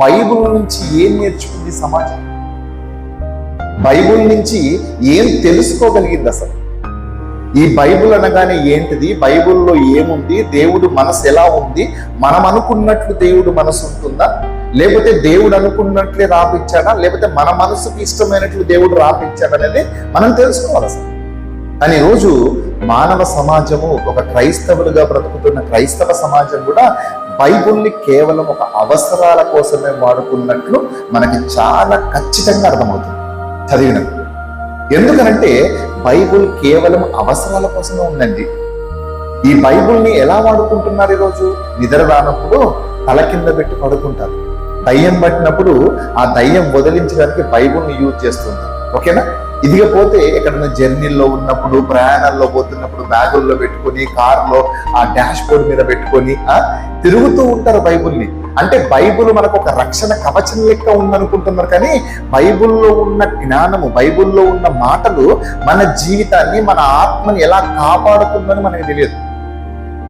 Bible నుంచి ఏం నేర్చుకుంది సమాజం? బైబిల్ నుంచి ఏం తెలుసుకోగలిగింది అసలు? ఈ బైబిల్ అనగానే ఏంటిది, బైబిల్లో ఏముంది, దేవుడు మనసు ఎలా ఉంది, మనం అనుకున్నట్లు దేవుడు మనసు ఉంటుందా, లేకపోతే దేవుడు అనుకున్నట్లే రాపించాడా, లేకపోతే మన మనసుకి ఇష్టమైనట్లు దేవుడు రాపించాడా అనేది మనం తెలుసుకోవాలి అసలు. కానీ ఈరోజు మానవ సమాజము, ఒక క్రైస్తవులుగా బ్రతుకుతున్న క్రైస్తవ సమాజం కూడా బైబిల్ని కేవలం ఒక అవసరాల కోసమే వాడుకున్నట్లు మనకి చాలా ఖచ్చితంగా అర్థమవుతుంది చదివినప్పుడు. ఎందుకనంటే బైబిల్ కేవలం అవసరాల కోసమే ఉందండి. ఈ బైబిల్ని ఎలా వాడుకుంటున్నారు ఈరోజు? నిద్ర రానప్పుడు తల కింద పెట్టి పడుకుంటారు. దయ్యం పట్టినప్పుడు ఆ దయ్యం వదిలించడానికి బైబిల్ని యూజ్ చేస్తుంటారు. ఓకేనా? ఇదిగపోతే ఎక్కడైనా జర్నీల్లో ఉన్నప్పుడు, ప్రయాణాల్లో పోతున్నప్పుడు బ్యాగుల్లో పెట్టుకొని, కారులో ఆ డాష్ బోర్డ్ మీద పెట్టుకొని తిరుగుతూ ఉంటారు బైబిల్ని. అంటే బైబిల్ మనకు ఒక రక్షణ కవచం లెక్క ఉందనుకుంటున్నారు. కానీ బైబిల్లో ఉన్న జ్ఞానము, బైబిల్లో ఉన్న మాటలు మన జీవితాన్ని, మన ఆత్మని ఎలా కాపాడుతుందని మనకు తెలియదు.